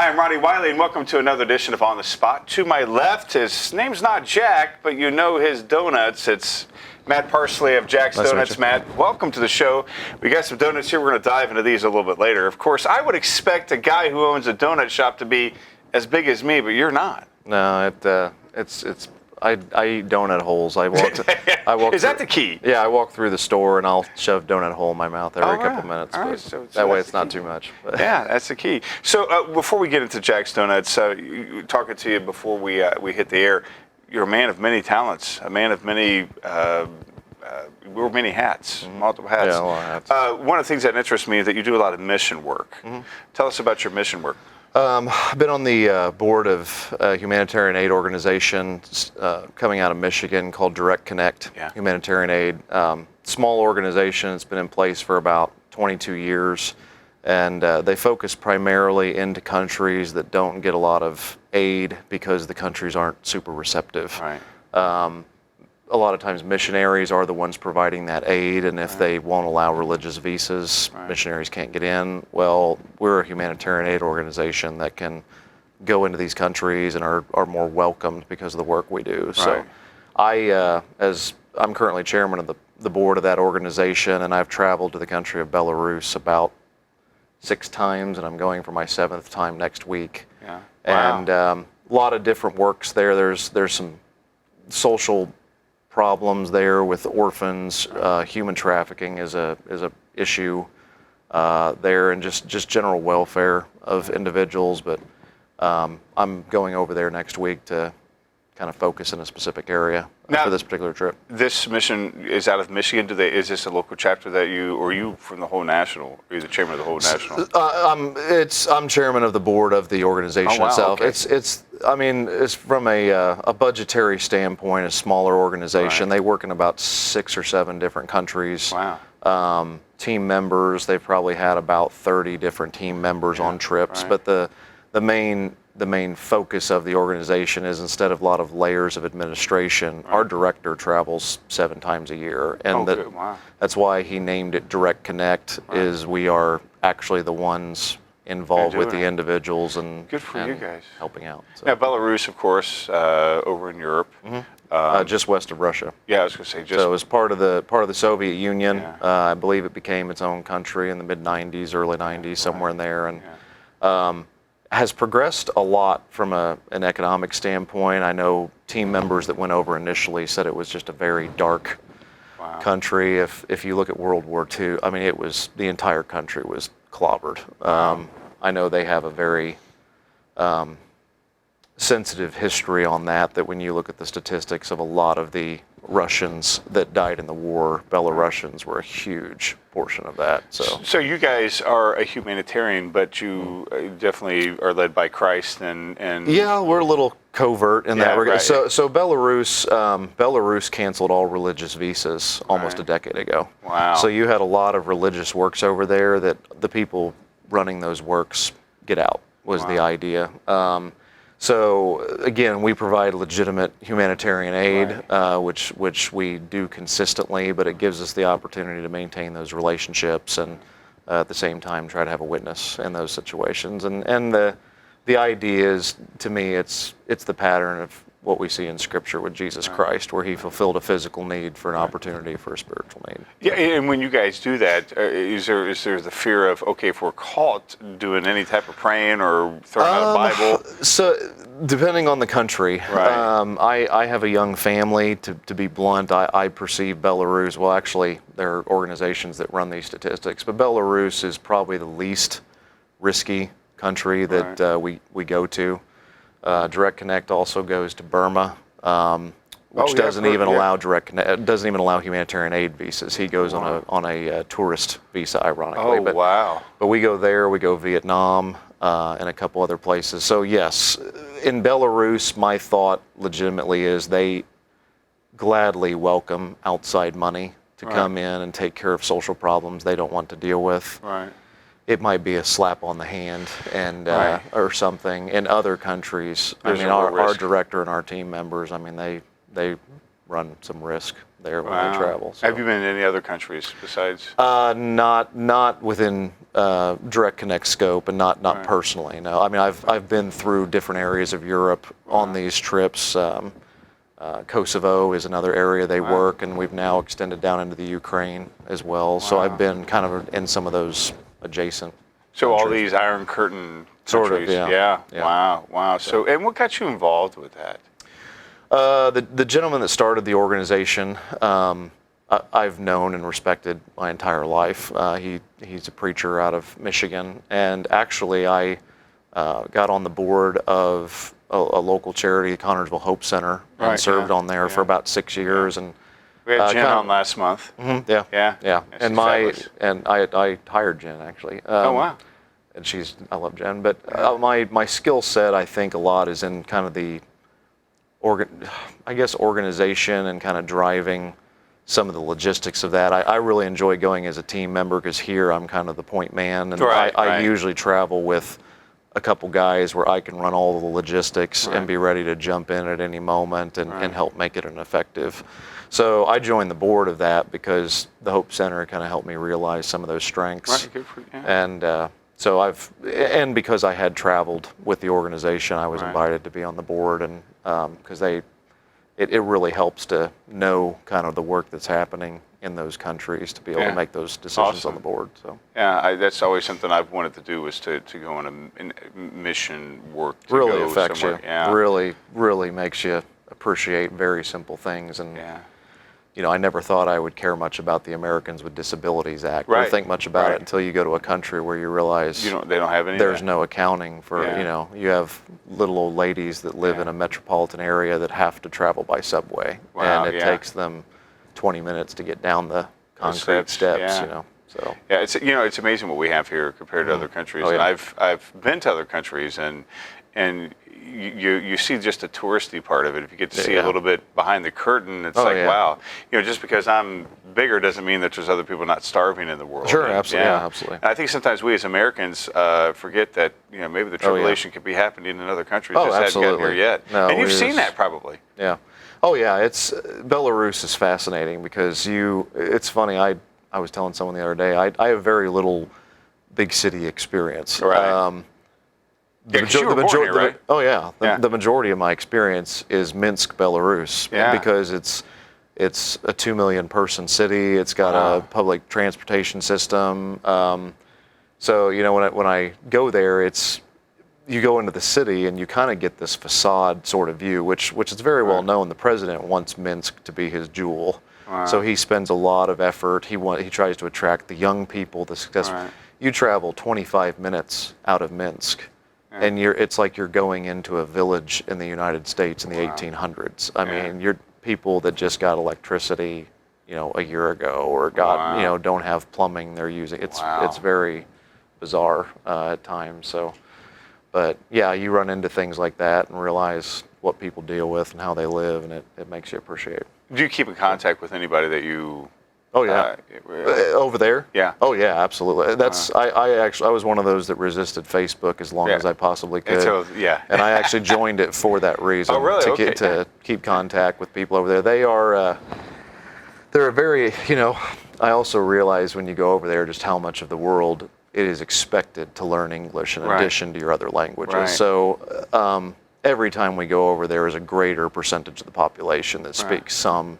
Hi, I'm Ronnie Wiley, and welcome to another edition of On the Spot. To my left, his name's not Jack, but you know his donuts. It's Matt Parsley of Jack's Donuts. Matt, welcome to the show. We got some donuts here. We're going to dive into these a little bit later. Of course, I would expect a guy who owns a donut shop to be as big as me, but you're not. No, I eat donut holes. I walk. Is that the key? Yeah, I walk through the store and I'll shove donut hole in my mouth every couple minutes. All right. But So that way that's it's not too much. But. Yeah, that's the key. So before we get into Jack's Donuts, talking to you before we hit the air, you're a man of many talents, a man of many wear many hats, multiple hats. Yeah, a lot of hats. One of the things that interests me is that you do a lot of mission work. Tell us about your mission work. I've been on the board of a humanitarian aid organization coming out of Michigan called Direct Connect Humanitarian Aid. Small organization. It's been in place for about 22 years. And they focus primarily into countries that don't get a lot of aid because the countries aren't super receptive. Right. A lot of times missionaries are the ones providing that aid, and if they won't allow religious visas, missionaries can't get in. Well, we're a humanitarian aid organization that can go into these countries and are more welcomed because of the work we do. So I'm currently chairman of the board of that organization, and I've traveled to the country of Belarus about 6 times, and I'm going for my 7th time next week. Yeah. And a lot of different works there. There's some social problems there with orphans. Human trafficking is a issue there, and just general welfare of individuals. But I'm going over there next week to kind of focus in a specific area for this particular trip. This mission is out of Michigan. Is this a local chapter that or are you from the whole national? Are you the chairman of the whole national? I'm chairman of the board of the organization itself. Okay. It's from a budgetary standpoint, a smaller organization. Right. They work in about 6 or 7 different countries. Wow. Team members, they've probably had about 30 different team members on trips. Right. But the main focus of the organization is, instead of a lot of layers of administration, our director travels 7 times a year. And that's why he named it Direct Connect, is we are actually the ones involved with the individuals and good for you guys helping out. So. Now, Belarus, of course, over in Europe. Just west of Russia. Yeah, I was going to say just. So it was part of the Soviet Union. I believe it became its own country in the mid-'90s, early '90s, somewhere in there, and has progressed a lot from an economic standpoint. I know team members that went over initially said it was just a very dark country. If you look at World War II, I mean, the entire country was clobbered. I know they have a very sensitive history on that when you look at the statistics of a lot of the Russians that died in the war, Belarusians were a huge portion of that. So you guys are a humanitarian, but you definitely are led by Christ and yeah, we're a little covert in that regard. Right. So Belarus canceled all religious visas almost a decade ago. Wow. So you had a lot of religious works over there that the people running those works get out was the idea. So again, we provide legitimate humanitarian aid, which we do consistently, but it gives us the opportunity to maintain those relationships and at the same time try to have a witness in those situations. And the idea is, to me, it's the pattern of what we see in Scripture with Jesus Christ, where he fulfilled a physical need for an opportunity for a spiritual need. Yeah, and when you guys do that, is there the fear of, okay, if we're caught doing any type of praying or throwing out a Bible? So depending on the country, I have a young family. To be blunt, I perceive Belarus, well, actually, there are organizations that run these statistics, but Belarus is probably the least risky country that we go to. Direct Connect also goes to Burma, which doesn't even allow doesn't even allow humanitarian aid visas. He goes on a tourist visa, ironically. But we go there. We go Vietnam and a couple other places. So yes, in Belarus, my thought legitimately is they gladly welcome outside money to come in and take care of social problems they don't want to deal with. Right. It might be a slap on the hand and or something. In other countries, I mean, our director and our team members, I mean, they run some risk there when I travel. So. Have you been in any other countries besides? Not within direct connect scope, and not Right. personally. No, I mean I've been through different areas of Europe on these trips. Kosovo is another area they work, and we've now extended down into the Ukraine as well. So I've been kind of in some of those adjacent. So all countries. these Iron Curtain Sort of, countries. yeah. Wow. So, and what got you involved with that? The gentleman that started the organization, I've known and respected my entire life. He's a preacher out of Michigan, and actually I got on the board of a local charity, the Connersville Hope Center, and Right, served yeah, on there for about 6 years. And We had Jen kind of- on last month. yeah, Yeah? yeah. She's And I hired Jen actually. Oh, wow. And I love Jen, but my skill set, I think, a lot is in kind of the organization and kind of driving some of the logistics of that. I really enjoy going as a team member, because here I'm kind of the point man, and Right, I right. usually travel with a couple guys where I can run all the logistics Right. and be ready to jump in at any moment and Right. help make it an effective. So I joined the board of that because the Hope Center kind of helped me realize some of those strengths. Right, good for you. Yeah. And and because I had traveled with the organization, I was Right. invited to be on the board, and because it really helps to know kind of the work that's happening in those countries to be able Yeah. to make those decisions Awesome. on the board. So Yeah, that's always something I've wanted to do, was to go on a mission work. To really go affects somewhere. you. Yeah. Really makes you appreciate very simple things. And Yeah. you know, I never thought I would care much about the Americans with Disabilities Act, or Right, think much about right. it until you go to a country where you realize They don't have any. of there's that. no accounting for, Yeah. you know, you have little old ladies that live Yeah. in a metropolitan area that have to travel by subway. Wow, And it yeah. takes them 20 minutes to get down the concrete steps, steps, yeah. you know. So Yeah, it's amazing what we have here compared to other countries. Oh, And yeah. I've been to other countries, and you see just the touristy part of it. If you get to see a Yeah. little bit behind the curtain, it's Oh, like, yeah. wow. Just because I'm bigger doesn't mean that there's other people not starving in the world. Sure, And, absolutely, yeah, absolutely. And I think sometimes we as Americans forget that maybe the Oh, yeah. tribulation could be happening in other countries. Oh, just hadn't gotten absolutely. here yet. No, and you've it seen is- that probably. yeah. Oh yeah, it's Belarus is fascinating because it's funny, I was telling someone the other day, I have very little big city experience. Right. Yeah, 'cause you were born here, right? Oh yeah. Yeah. The majority of my experience is Minsk, Belarus, Yeah. because it's a 2 million person city. It's got Wow. a public transportation system. So when I go there, you go into the city and you kind of get this facade sort of view, which is very well known. The president wants Minsk to be his jewel. Wow. So he spends a lot of effort. He tries to attract the young people, the successful. Right. You travel 25 minutes out of Minsk, and it's like you're going into a village in the United States in the 1800s. I mean, you're people that just got electricity, a year ago, or Wow. don't have plumbing they're using. Wow. It's very bizarre at times. So, but yeah, you run into things like that and realize what people deal with and how they live, and it makes you appreciate. Do you keep in contact with anybody that you? Oh yeah. Over there? Yeah. Oh yeah, absolutely. That's I was one of those that resisted Facebook as long Yeah. as I possibly could. Until, yeah. And I actually joined it for that reason. Oh, really? To Okay. to keep contact with people over there. They're a very, I also realize when you go over there just how much of the world it is expected to learn English in Right. addition to your other languages. Right. So every time we go over there is a greater percentage of the population that speaks some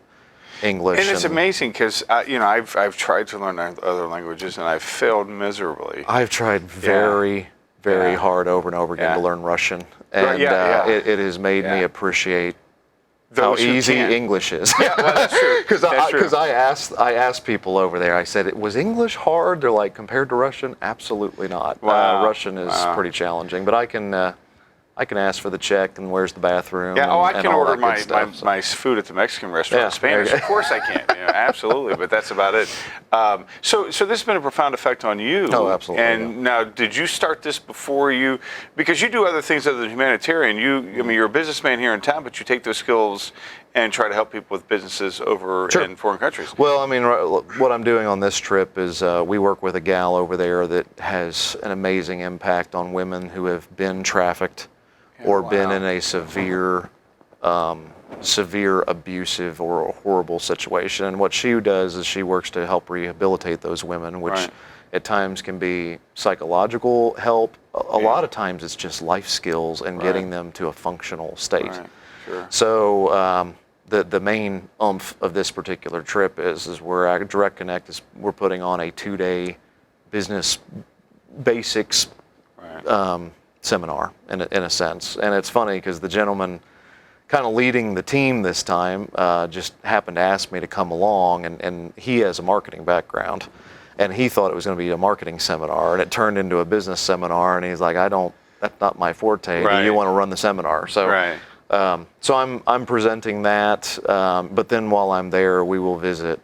English. And it's amazing because I've tried to learn other languages and I've failed miserably. I've tried very hard over and over again Yeah. to learn Russian, and Right, yeah. It has made me Yeah. appreciate Those how who easy can. English is. Yeah, well, that's true. That's true. Because I asked people over there. I said, "Was English hard?" They're like, "Compared to Russian, absolutely not. Wow. Russian is Wow. pretty challenging, but I can ask for the check and where's the bathroom. Yeah, and, I and can all order that good stuff, so. my food at the Mexican restaurant Yeah, in Spanish. there you Of course I can. Absolutely, but that's about it. So this has been a profound effect on you. Oh, absolutely, And now, did you start this before you? Because you do other things other than humanitarian. You're a businessman here in town, but you take those skills and try to help people with businesses over Sure. in foreign countries. Well, I mean, what I'm doing on this trip is we work with a gal over there that has an amazing impact on women who have been trafficked or been wow. in a severe severe abusive or a horrible situation. And what she does is she works to help rehabilitate those women, which Right. at times can be psychological help. A lot of times it's just life skills and getting them to a functional state. Right. Sure. So the main oomph of this particular trip is we're at Direct Connect we're putting on a 2-day business basics Right. seminar in a sense. And it's funny because the gentleman kind of leading the team this time just happened to ask me to come along, and he has a marketing background, and he thought it was going to be a marketing seminar, and it turned into a business seminar, and he's like, that's not my forte. Right. Do you want to run the seminar? So, Right. so I'm presenting that, but then while I'm there, we will visit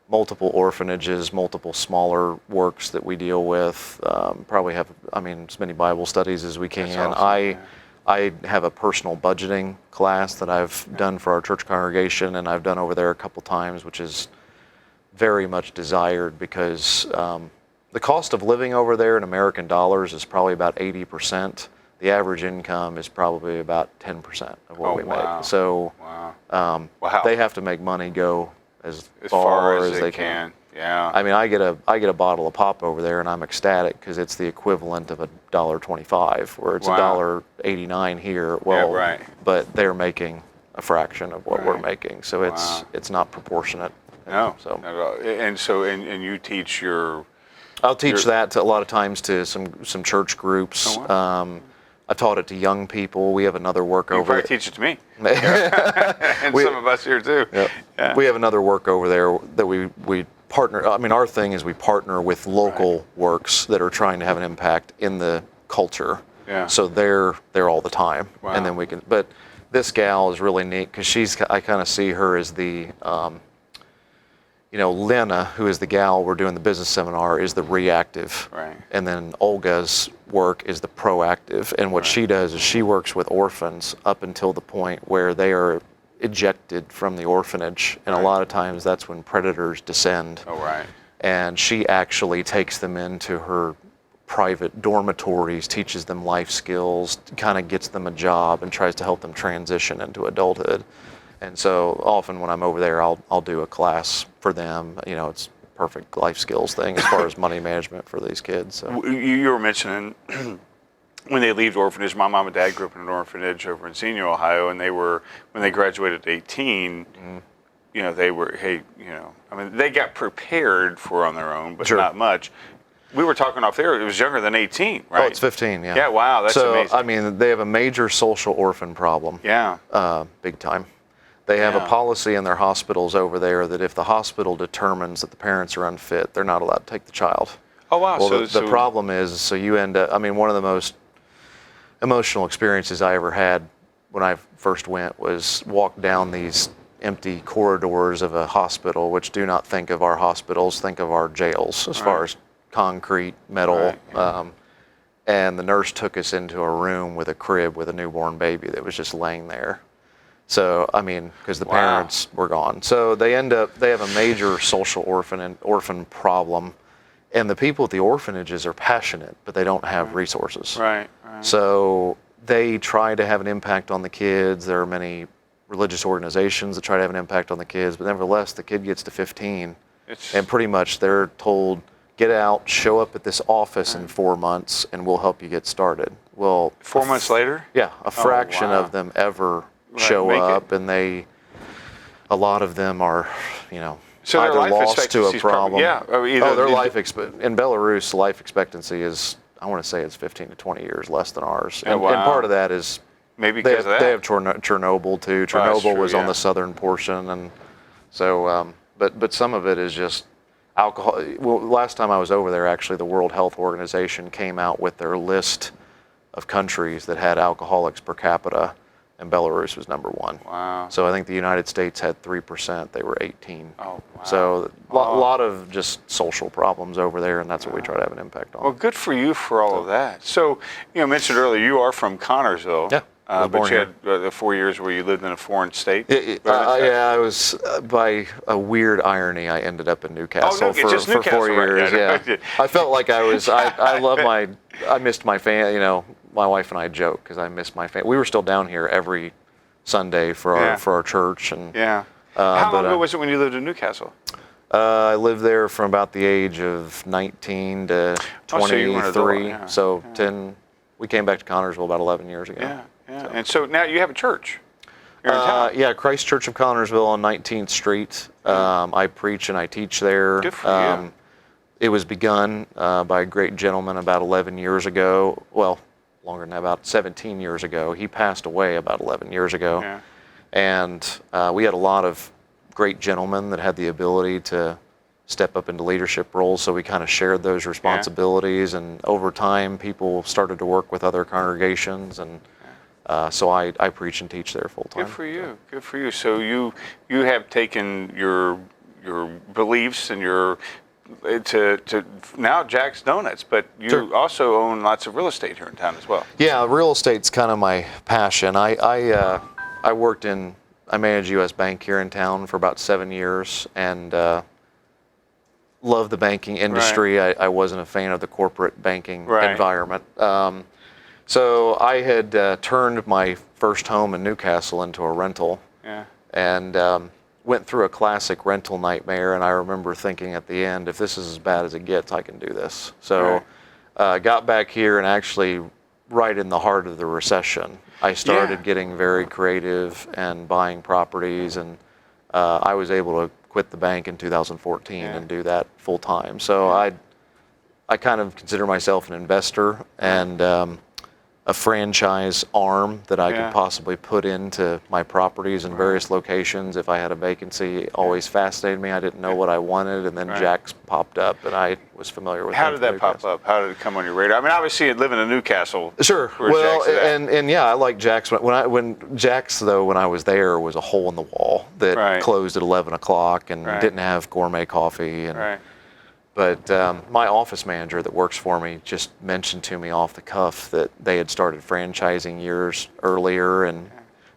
multiple orphanages, multiple smaller works that we deal with. Probably have, as many Bible studies as we can. That's awesome, I have a personal budgeting class that I've done for our church congregation, and I've done over there a couple times, which is very much desired because the cost of living over there in American dollars is probably about 80%. The average income is probably about 10% of what we wow. make. So Wow. they have to make money go as far as they can. Yeah. I get a bottle of pop over there, and I'm ecstatic because it's the equivalent of $1.25, where it's Wow. $1.89 here. Well, Yeah, right. but they're making a fraction of what we're Right. making, so it's not proportionate. No. So Not at all. And you teach your. I'll teach that to, a lot of times to some church groups. Oh, wow. I've taught it to young people. We have another work You over probably teach it to me. And some of us here too. Yep. Yeah. We have another work over there that we partner. Our thing is we partner with local works that are trying to have an impact in the culture. Yeah. So they're there all the time, Wow. and then we can. But this gal is really neat because I kind of see her as the, Lena, who is the gal we're doing the business seminar, is the reactive. Right. And then Olga's work is the proactive. And what she does is she works with orphans up until the point where they are ejected from the orphanage. And a lot of times that's when predators descend. Oh, right. And she actually takes them into her private dormitories, teaches them life skills, kind of gets them a job, and tries to help them transition into adulthood. And so often when I'm over there, I'll do a class for them. It's a perfect life skills thing as far as money management for these kids. So. You were mentioning when they leave the orphanage. My mom and dad grew up in an orphanage over in Xenia, Ohio, and when they graduated at 18, they were, they got prepared for on their own, but Sure. not much. We were talking off there. It was younger than 18, right? Oh, it's 15, yeah. Yeah, wow, that's amazing. So, they have a major social orphan problem. Yeah. Big time. They have Yeah. a policy in their hospitals over there that if the hospital determines that the parents are unfit, they're not allowed to take the child. Oh, wow. Well, So the problem is, so you end up, one of the most emotional experiences I ever had when I first went was walk down these empty corridors of a hospital, which do not think of our hospitals, think of our jails as far as concrete, metal. Right, yeah. And the nurse took us into a room with a crib with a newborn baby that was just laying there. So, because the Wow. parents were gone. So they have a major social orphan problem. And the people at the orphanages are passionate, but they don't have resources. Right. So they try to have an impact on the kids. There are many religious organizations that try to have an impact on the kids, but nevertheless, the kid gets to 15, and pretty much they're told, get out, show up at this office in 4 months, and we'll help you get started. Well, 4 months later? yeah, a fraction wow. of them ever Right, show make it. up, and a lot of them are, So their either life lost to a expectancy's probably- problem. yeah, or either- their in Belarus, life expectancy is, I want to say it's 15 to 20 years less than ours. Oh, And wow. part of that is Maybe they because have, of that. they have Chernobyl too. that's Chernobyl true, was on yeah. the southern portion, and so but some of it is just alcohol. Well, last time I was over there, actually, the World Health Organization came out with their list of countries that had alcoholics per capita, and Belarus was number one. Wow. So I think the United States had 3%. They were 18. Oh, wow. So a lot of just social problems over there, and that's what we try to have an impact on. Well, good for you for all of that. So, mentioned earlier, you are from Connorsville. Yeah, I was but born you had the 4 years where you lived in a foreign state. Yeah, I was, by a weird irony, I ended up in Newcastle Oh, just for Newcastle, 4 right, years. yeah. I felt like I missed my family. My wife and I joke because I missed my family. We were still down here every Sunday for our church. And Yeah. How long ago was it when you lived in Newcastle? I lived there from about the age of 19 to 23. So 10. We came back to Connersville about 11 years ago. Yeah, yeah. So. And so now you have a church. You're in town. Yeah, Christ Church of Connersville on 19th Street. I preach and I teach there. Good for you. It was begun by a great gentleman about 11 years ago. Well, longer than that, about 17 years ago. He passed away about 11 years ago. Yeah. And we had a lot of great gentlemen that had the ability to step up into leadership roles, so we kind of shared those responsibilities. Yeah. And over time, people started to work with other congregations, and so I preach and teach there full time. Good for you. Good for you. So you have taken your beliefs and your to now Jack's Donuts, but you Sure. also own lots of real estate here in town as well. Yeah, real estate's kind of my passion. I worked in, I managed U.S. Bank here in town for about 7 years, and loved the banking industry. Right. I wasn't a fan of the corporate banking environment. So I had turned my first home in Newcastle into a rental, and went through a classic rental nightmare. And I remember thinking at the end, if this is as bad as it gets, I can do this. So got back here, and actually right in the heart of the recession, I started getting very creative and buying properties, and I was able to quit the bank in 2014 and do that full time. So I kind of consider myself an investor and a franchise arm that I could possibly put into my properties in various locations if I had a vacancy. Always fascinated me. I didn't know what I wanted, and then Jack's popped up, and I was familiar with. How did that pop up? How did it come on your radar? I mean, obviously, you live in Newcastle. Sure. Well, and yeah, I like Jack's. When Jack's, though, when I was there, was a hole in the wall that closed at 11 o'clock and didn't have gourmet coffee. And, But my office manager that works for me just mentioned to me off the cuff that they had started franchising years earlier, and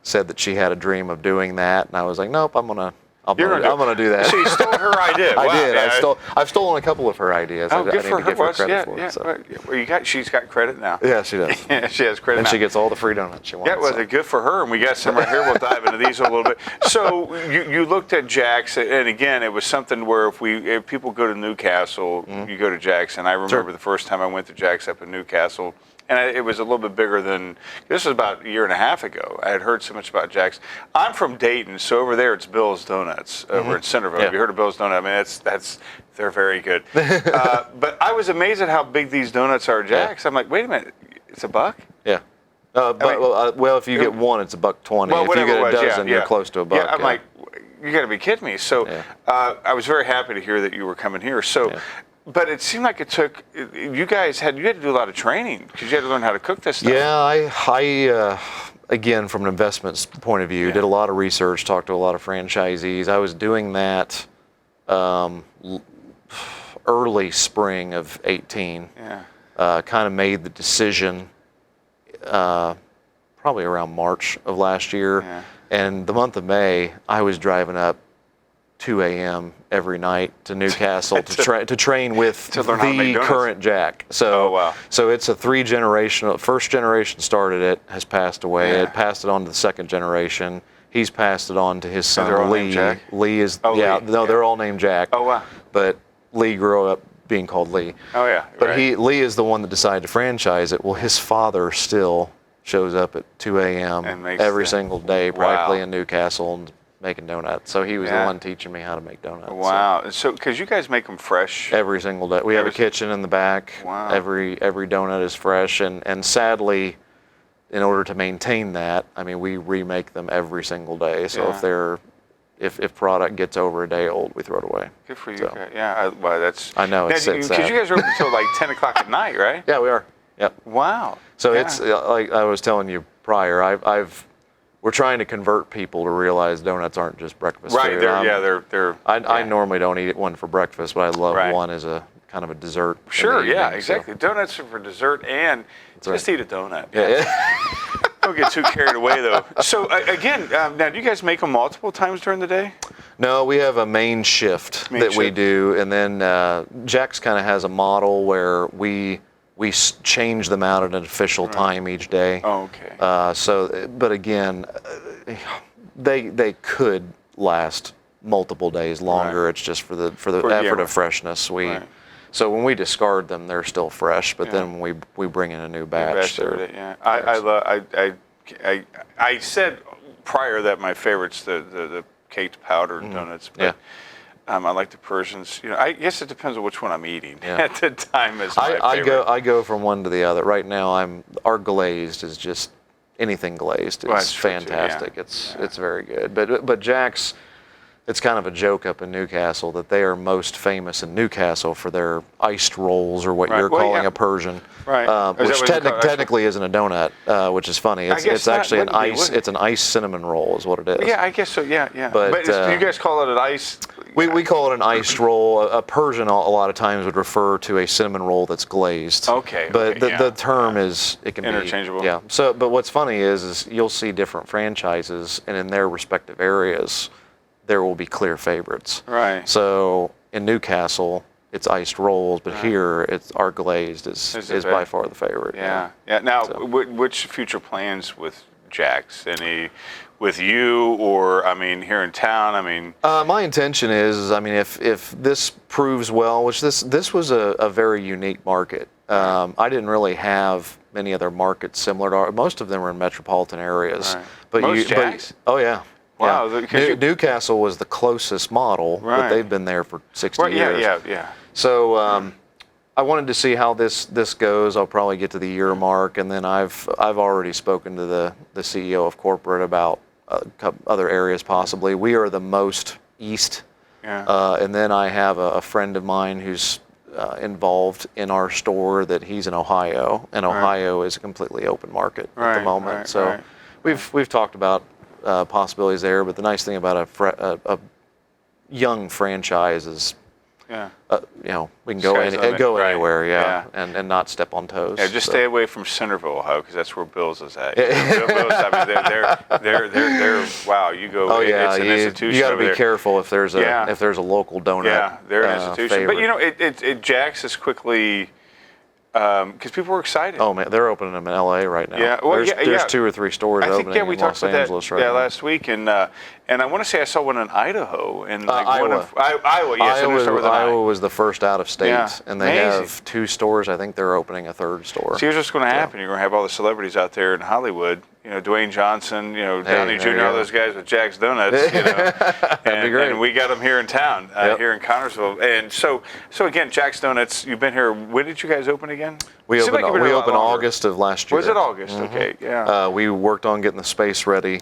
said that she had a dream of doing that. And I was like, nope, I'm gonna do that. So you stole her idea. I wow, did. Man. I've stolen a couple of her ideas. Oh, good for her. Give her credit for it, so. Well, she's got credit now. Yeah, she does. Yeah, she has credit and now. she gets all the free donuts she wants. Yeah, well, good for her. And we got some right here. We'll dive into these a little bit. So you looked at Jack's, and again, it was something where if people go to Newcastle, you go to Jack's. And I remember the first time I went to Jack's up in Newcastle, and it was a little bit bigger than, this was about a year and a half ago. I had heard so much about Jack's. I'm from Dayton, so over there it's Bill's Donuts over in Centerville. Have you heard of Bill's Donuts? I mean, they're very good. But I was amazed at how big these donuts are at Jack's. I'm like, wait a minute, it's $1? Yeah. Well, if you get one, it's $1.20. Well, if you get a dozen, you're close to $1. Yeah, I'm like, you got to be kidding me. So I was very happy to hear that you were coming here. So. But it seemed like it took, you had to do a lot of training because you had to learn how to cook this stuff. Yeah, I again, from an investment point of view, did a lot of research, talked to a lot of franchisees. I was doing that early spring of 18. Yeah. Kind of made the decision probably around March of last year. Yeah. And the month of May, I was driving up 2 a.m. every night to Newcastle to train with the current Jack. So, so it's a first generation started it, has passed away. It passed it on to the second generation. He's passed it on to his son Lee. Lee is they're all named Jack. Oh wow! But Lee grew up being called Lee. Oh yeah. But Lee is the one that decided to franchise it. Well, his father still shows up at 2 a.m. every single day, practically in Newcastle, and making donuts. So he was the one teaching me how to make donuts. Wow. So because you guys make them fresh? Every single day. We have a kitchen in the back. Wow. Every donut is fresh. And sadly, in order to maintain that, I mean, we remake them every single day. So if product gets over a day old, we throw it away. Good for you. So. Yeah. Well, that's. I know. It's because you guys are open until like 10 o'clock at night, right? Yeah, we are. Yep. Wow. So it's like I was telling you prior, we're trying to convert people to realize donuts aren't just breakfast food. They're. I normally don't eat one for breakfast, but I love one as a kind of a dessert. Sure, exactly. So. Donuts are for dessert, and just eat a donut. Yeah. Don't get too carried away, though. So again, now do you guys make them multiple times during the day? No, we have a main shift we do, and then Jack's kind of has a model where we change them out at an official time each day. Oh, okay. But again, they could last multiple days longer. Right. It's just for the effort of freshness. Right. So when we discard them, they're still fresh. But then when we bring in a new batch. I said prior that my favorites the caked powdered donuts, but I like the Persians. I guess it depends on which one I'm eating at the time. Is my favorite. I go from one to the other. Right now, our glazed is just anything glazed. It's fantastic. It's very good. But Jack's, it's kind of a joke up in Newcastle that they are most famous in Newcastle for their iced rolls, or what you're calling a Persian, which technically isn't a donut, which is funny. It's actually an ice. It's an ice cinnamon roll, is what it is. Yeah, I guess so. Yeah. But you guys call it an ice. We call it an iced roll. A Persian a lot of times would refer to a cinnamon roll that's glazed. Okay. But the term it can interchangeable. Be interchangeable. Yeah. So, but what's funny is you'll see different franchises, and in their respective areas, there will be clear favorites. Right. So in Newcastle, it's iced rolls, but here it's our glazed is by far the favorite. Yeah. Now, which future plans with Jack's? Any with you, or here in town? My intention is if this proves well, which this was a very unique market. I didn't really have many other markets similar to ours. Most of them were in metropolitan areas. Right. But Most Jack's? Oh yeah. Wow. Yeah. Newcastle was the closest model, but they've been there for 60 years. Yeah. So I wanted to see how this goes. I'll probably get to the year mark, and then I've already spoken to the CEO of corporate about other areas possibly. We are the most east, and then I have a friend of mine who's involved in our store that he's in Ohio, and Ohio is a completely open market at the moment. We've talked about possibilities there, but the nice thing about a young franchise is, we can go anywhere, and not step on toes. Yeah, just stay away from Centerville, Ohio, because that's where Bill's is at. They're wow. You go. It's an institution. You got to be careful if there's a local donut. Yeah, they're an institution. Favorite. But Jack's is quickly. Because people were excited. Oh man, they're opening them in LA right now. Yeah, well, there's 2 or 3 stores opening in Los Angeles right now. Last week, and I want to say I saw one in Idaho and Iowa. Iowa. Yes, Iowa was the first out of state, and they amazing. have 2 stores. I think they're opening a 3rd store. So here's what's going to happen: you're going to have all the celebrities out there in Hollywood. Dwayne Johnson, Downey Jr., all those guys with Jack's Donuts. That'd be great. And we got them here in town, here in Connersville. And so again, Jack's Donuts. You've been here. When did you guys open again? We opened August of last year. Was it August? Mm-hmm. Okay, yeah. We worked on getting the space ready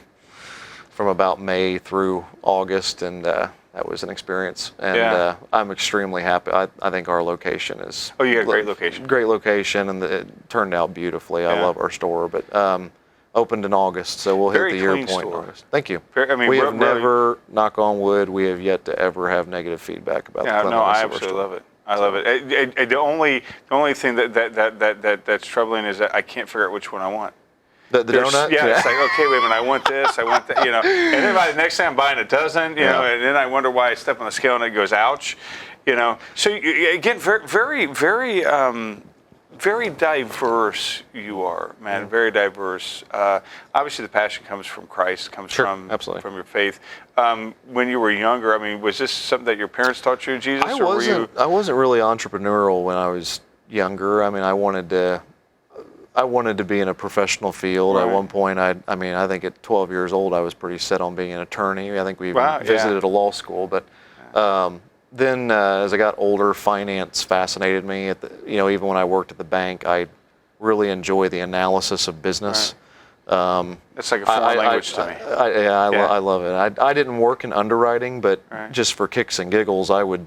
from about May through August, and that was an experience. And I'm extremely happy. I think our location is. Oh, you got a great location. Great location, and it turned out beautifully. I love our store, but. Opened in August, so we'll hit the year point in August. Thank you. We have never, knock on wood, we have yet to ever have negative feedback about the cleanliness of our store. I absolutely love it. I love it. The only thing that's troubling is that I can't figure out which one I want. The donut? Yeah, it's like, okay, wait a minute, I want this, I want that, And then by the next time I'm buying a dozen, and then I wonder why I step on the scale and it goes, ouch, So again, very, very, very diverse you are, man. Very diverse. Obviously, the passion comes from Christ, comes from your faith. When you were younger, was this something that your parents taught you, Jesus? I wasn't really entrepreneurial when I was younger. I wanted to be in a professional field. At one point, I think at 12 years old, I was pretty set on being an attorney. I think we visited a law school, but. Then, as I got older, finance fascinated me. Even when I worked at the bank, I really enjoy the analysis of business. It's like a foreign language to me. I love it. I didn't work in underwriting, but just for kicks and giggles, I would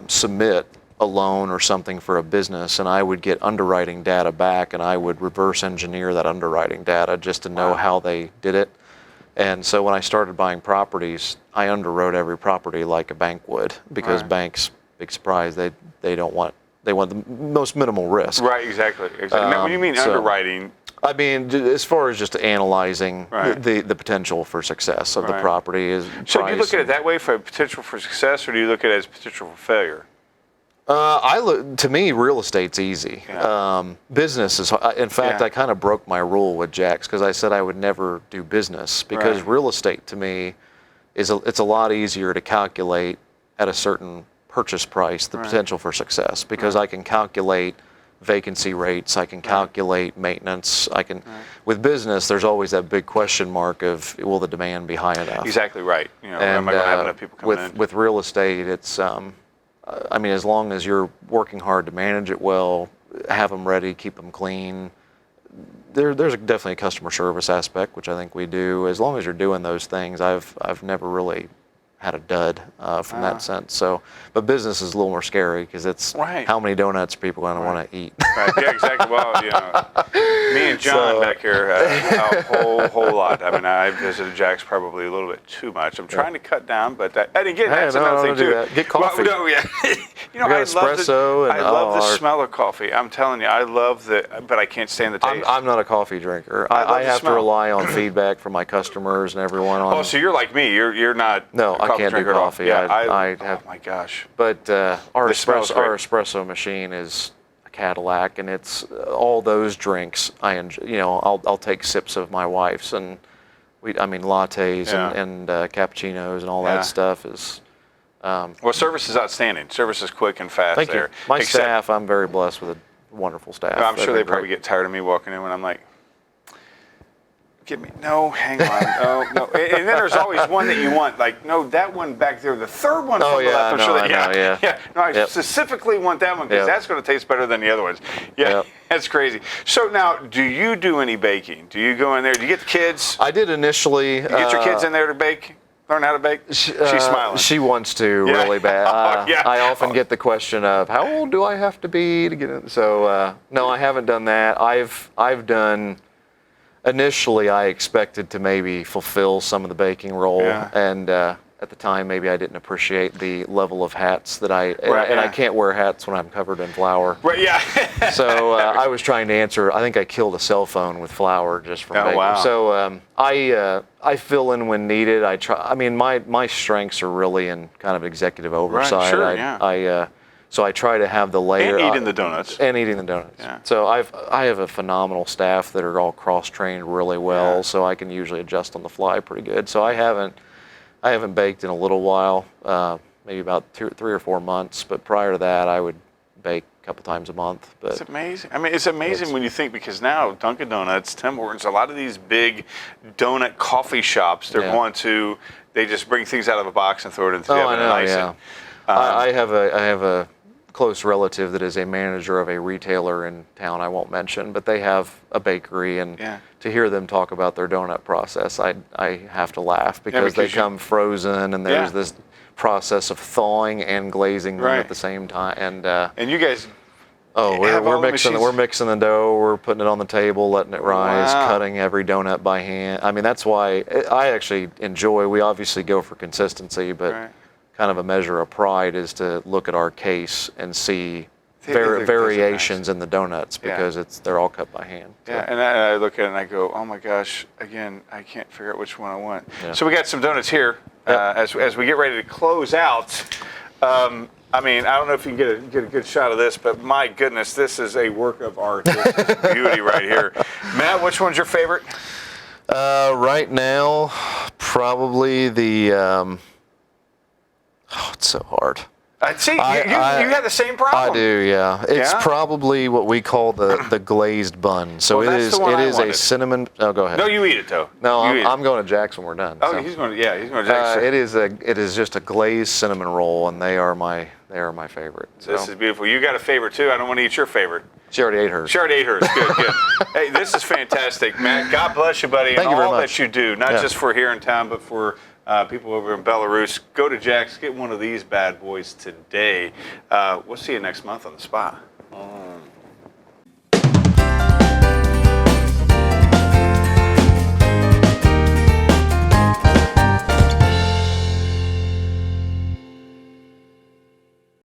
submit a loan or something for a business, and I would get underwriting data back, and I would reverse engineer that underwriting data just to know how they did it. And so when I started buying properties, I underwrote every property like a bank would, because banks, big surprise, they want the most minimal risk. Right, exactly. Now, when you mean underwriting, as far as just analyzing the potential for success of the property is. So do you look at it that way, for potential for success, or do you look at it as potential for failure? To me, real estate's easy. Yeah. Business is. In fact, Yeah. I kind of broke my rule with Jack's because I said I would never do business because Right. real estate to me it's a lot easier to calculate at a certain purchase price the potential for success because I can calculate vacancy rates, I can calculate maintenance, I can. With business, there's always that big question mark of will the demand be high enough? Exactly right. You know, And am I going to have enough people coming in? with real estate, it's I mean, as long as you're working hard to manage it well, have them ready, keep them clean. There's definitely a customer service aspect, which I think we do. As long as you're doing those things, I've never really had a dud from that sense. So, but business is a little more scary because it's Right. how many donuts are people going to want to eat. Right. Yeah, exactly. Well, you know, me and John back here, a whole lot. I mean, I visited Jack's probably a little bit too much. I'm trying to cut down, but and again, that's another thing don't do too. that. Get coffee. Well, no, yeah. You know, We got I love espresso the, and- I love the our- smell of coffee. I'm telling you, I love but I can't stand the taste. I'm not a coffee drinker. love I the have smell. to rely on feedback from my customers and everyone on. Oh, so you're like me. You're not. No, a I coffee can't do drinker at all. coffee. Yeah, I oh have- my gosh. But our It smells espresso machine is a Cadillac, and it's all those drinks. I enjoy. You know, I'll take sips of my wife's, and lattes Yeah. and cappuccinos and all Yeah. that stuff is. Well, service is outstanding. Service is quick and fast Thank there. you. My Except- staff, I'm very blessed with a wonderful staff. I'm They've sure they been probably great. get tired of me walking in when I'm like, no, hang on, no. And then there's always one that you want, like, no, that one back there, the third one Oh, from the yeah, left. I'm I sure know, that, yeah. No, I Yep. specifically want that one because Yep. that's going to taste better than the other ones. Yeah, Yep. that's crazy. So now, do you do any baking? Do you go in there? Do you get the kids? I did initially. You get your kids in there to bake? Learn how to bake? She's smiling. She wants to Yeah. really bad. Oh, yeah. I often get the question of how old do I have to be to get in? So no, I haven't done that. I've done. Initially, I expected to maybe fulfill some of the baking role, Yeah. and at the time, maybe I didn't appreciate the level of hats that I Right, and I yeah. can't wear hats when I'm covered in flour. Right, yeah. So I was trying to answer. I think I killed a cell phone with flour just from Oh, baking. wow. So I fill in when needed. I try. I mean, my strengths are really in kind of executive oversight. sure, yeah. So I try to have the layer. And eating the donuts. And eating the donuts. Yeah. So I have a phenomenal staff that are all cross trained really well. Yeah. So I can usually adjust on the fly pretty good. So I haven't baked in a little while, maybe about 3 or 4 months. But prior to that, I would bake a couple times a month. But It's amazing. I mean, it's amazing when you think, because now Dunkin' Donuts, Tim Hortons, a lot of these big donut coffee shops, they just bring things out of a box and throw it into the Oh, oven I know, and ice yeah. it. I have a close relative that is a manager of a retailer in town I won't mention, but they have a bakery, and Yeah. to hear them talk about their donut process, I have to laugh because they because you- come frozen, and there's Yeah. this process of thawing and glazing them Right. at the same time. And And you guys, we're have all the mixing machines- we're mixing the dough, we're putting it on the table, letting it rise, Wow. cutting every donut by hand. I mean, that's why I actually enjoy. We obviously go for consistency, but Right. kind of a measure of pride is to look at our case and see They're variations nice. in the donuts Yeah. because they're all cut by hand. So, yeah, and I look at it and I go, oh my gosh, again, I can't figure out which one I want. Yeah. So we got some donuts here as we get ready to close out. I mean, I don't know if you can get a good shot of this, but my goodness, this is a work of art. This is beauty right here. Matt, which one's your favorite? right now, probably the. It's so hard. See, you had the same problem. I do, yeah. It's Yeah? probably what we call the glazed bun. So Well, that's the one it I is a wanted. cinnamon. Oh, go ahead. No, you eat it though. No, You eat it. I'm going to Jack's when we're done. Oh, so. he's going to Jack's. It is just a glazed cinnamon roll, and they are my favorite. So. This is beautiful. You got a favorite too. I don't want to eat your favorite. She already ate hers. She already ate hers. Good, good. Hey, this is fantastic, Matt. God bless you, buddy, Thank and you very all much. that you do, not Yeah. just for here in town, but for people over in Belarus. Go to Jack's, get one of these bad boys today. We'll see you next month on The Spot.